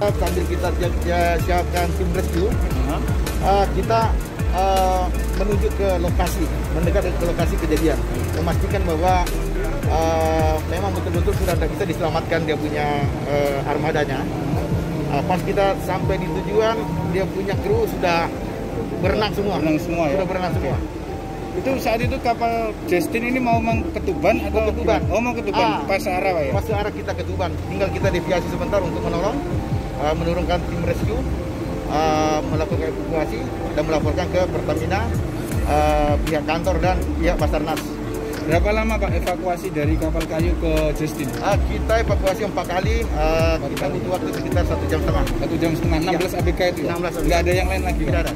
Sambil kita siapkan tim rescue, kita menuju ke lokasi, mendekat ke lokasi kejadian, memastikan bahwa memang betul-betul sudah bisa diselamatkan dia punya armadanya. Pas kita sampai di tujuan, dia punya kru sudah berenang semua. Sudah berenang semua. Itu saat itu kapal Justin ini mau ke Tuban atau ke Tuban? Oh, mau ke Tuban, pas arah Pak ya? Pas arah kita ke Tuban, tinggal kita deviasi sebentar untuk menolong, menurunkan tim rescue, melakukan evakuasi dan melaporkan ke Pertamina, pihak kantor dan pihak Basarnas. Berapa lama Pak evakuasi dari kapal kayu ke Justin? Kita evakuasi 4 kali, kita butuh waktu sekitar 1 jam setengah. 1 jam setengah, 16 ABK itu ya? 16 ABK. Nggak ada yang lain lagi? Tidak ada.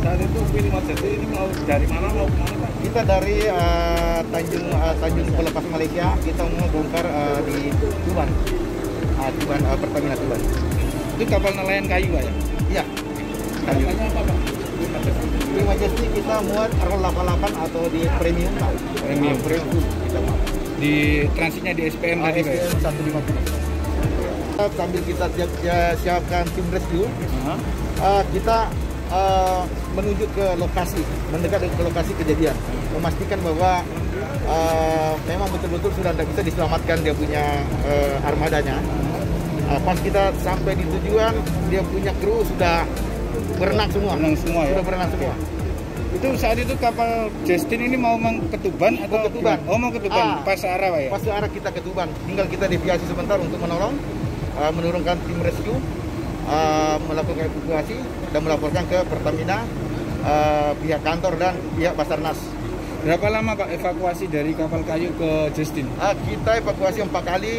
Saat itu Wilma Jati ini mau dari mana mau kemana Pak? Kita dari Tanjung Pelepas Malaysia, kita mau bongkar di Tuban, Pertamina Tuban. Itu kapal nelayan kayu Pak ya? Iya. Kayu. Apa Pak? Di Majesty kita muat RO88 atau di premium Pak. Premium kita muat. Di transitnya di SPM tadi Pak ya? SPM 150. Sambil kita siapkan tim rescue, kita menuju ke lokasi, mendekat ke lokasi kejadian, memastikan bahwa memang betul-betul sudah bisa diselamatkan dia punya armadanya. Pas kita sampai di tujuan, dia punya kru sudah berenang semua. Sudah berenang semua. Itu saat itu kapal Justin ini mau ke Tuban atau ke Tuban? Oh, mau ke Tuban, pas arah Pak ya? Pas arah kita ke Tuban, tinggal kita deviasi sebentar untuk menolong, menurunkan tim rescue, melakukan evakuasi dan melaporkan ke Pertamina, pihak kantor dan pihak Basarnas. Berapa lama Pak evakuasi dari kapal kayu ke Justin? Kita evakuasi 4 kali,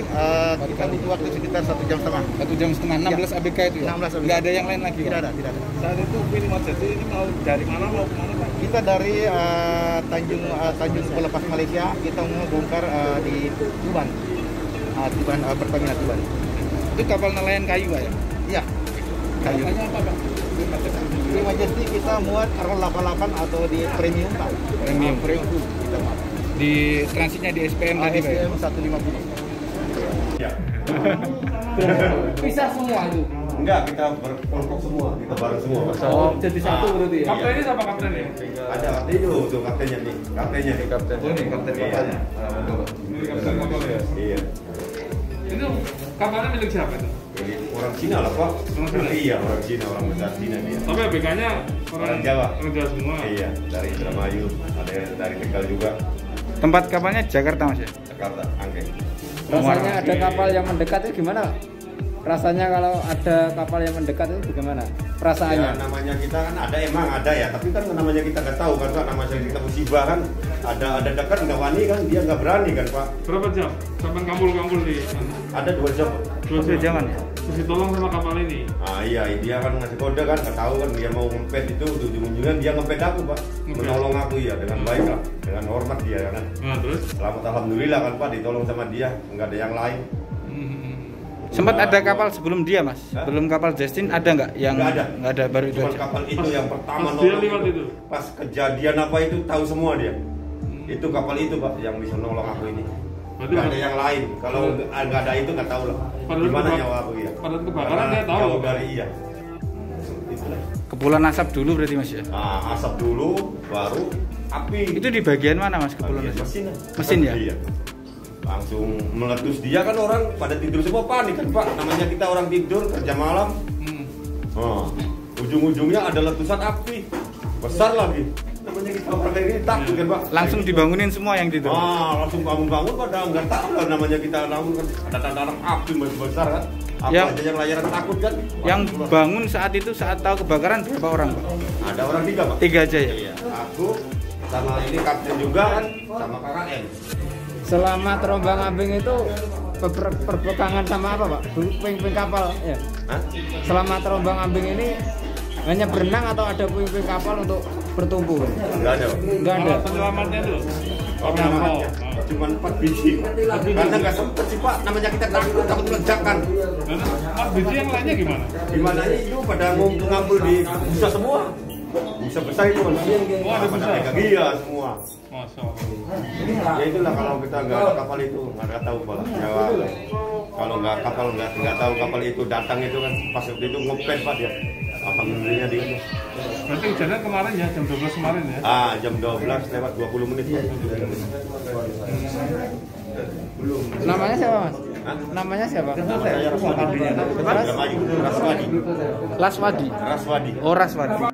kita butuh waktu sekitar 1 jam setengah. 1 jam setengah, 16 ABK itu ya? 16 ABK. Nggak ada yang lain lagi? Tidak ada. Saat itu Wilma Jati ini mau dari mana mau kemana Pak? Kita dari Tanjung Pelepas Malaysia, kita mau bongkar di Tuban, Pertamina Tuban. Itu kapal nelayan kayu Pak ya? Iya. Kayu. Apa Pak? Di Majesty kita muat RO88 atau di premium Pak. Premium kita muat. Di transitnya di SPM tadi Pak ya? SPM 150. Ya. Pisah semua itu. Enggak, kita berkelompok semua, kita bareng semua. Oh, jadi satu berarti ya. Kapten ini siapa kapten ya? Ada kapten itu, tuh kaptennya nih. Kaptennya nih. Oh, ini kapten kapalnya. Ini kapten kapal ya? Iya. Itu kapalnya milik siapa itu? Jadi orang Cina lah Pak. Orang Cina? Iya, orang Cina, orang besar Cina dia. Tapi ABK-nya Orang Jawa. Orang Jawa semua. Iya, dari Indramayu, ada yang dari Tegal juga, Tempat kapalnya Jakarta Mas ya? Jakarta, Angke. Rasanya ada kapal yang mendekat itu gimana? Rasanya kalau ada kapal yang mendekat itu bagaimana? Perasaannya? Ya, namanya kita kan emang ada ya, tapi kan namanya kita nggak tahu kan Pak, namanya kita musibah kan, ada dekat nggak wani kan, dia nggak berani kan Pak. Berapa jam? Sampai kampul-kampul di sana? Ada 2 jam. 2 jaman ya? Terus ditolong sama kapal ini? Iya, dia kan ngasih kode kan, nggak tahu kan dia mau ngempet itu, ujung-ujungnya dia ngempet aku Pak, menolong aku ya dengan baik lah, dengan hormat dia kan. Nah terus? Selamat alhamdulillah kan Pak, ditolong sama dia, nggak ada yang lain. Sempat ada kapal sebelum dia Mas? Hah? Belum kapal Justin ada nggak? Yang nggak ada, baru itu Cuma aja. kapal itu yang pertama pas dia nolong lewat itu? Pas kejadian apa itu tahu semua dia. Itu kapal itu Pak yang bisa nolong aku ini. Berarti Nggak ada yang lain. Kalau nggak ada itu nggak tahu lah. Pada Gimana kebak- nyawa aku ya? pada kebakaran dia tahu. Jauh dari iya. Itulah. Kepulan asap dulu berarti Mas ya? Nah, asap dulu, baru api. Itu di bagian mana Mas kepulan Bagian asap? mesin. Mesin ya? Iya. Langsung meletus, dia kan orang pada tidur semua, panik kan Pak. Namanya kita orang tidur kerja malam. Ujung-ujungnya ada letusan api besar lagi. Namanya kita orang kayak gini takut kan Pak. Langsung dibangunin semua yang tidur? Langsung bangun-bangun pada nggak tahu lah, namanya kita bangun kan ada tanda api masih besar kan. Apa Yang- aja yang layaran takut kan. Yang bangun saat itu saat tahu kebakaran berapa orang Pak? Ada orang 3 Pak. 3 aja ya? Iya, aku sama ini kapten juga kan, sama KKN. Selama terombang ambing itu berpegangan sama apa Pak? Puing-puing kapal ya? Hah? Selama terombang ambing ini hanya berenang atau ada puing-puing kapal untuk bertumbuh? Enggak ada Pak. Enggak ada. Kalau penyelamatnya tuh? Penyelamatnya cuma 4 biji. Karena nggak sempet sih Pak, namanya kita takut ledakan. Mas biji yang lainnya gimana? Gimana itu pada ngumpul di busa semua. besar itu kan. Oh, ada besar. Iya semua. Masya Allah. Ya itulah kalau kita nggak ada kapal itu nggak tahu pak. Ya, kalau nggak kapal nggak tahu kapal itu datang itu kan pas waktu itu ngepet pak dia. Alhamdulillah dia. Berarti kejadian kemarin ya, jam 12 kemarin ya? Jam 12 lewat 20 menit pak. Namanya siapa mas? Hah? Namanya siapa? Nama saya Raswadi. Raswadi. Raswadi. Laswadi. Raswadi. Oh Raswadi.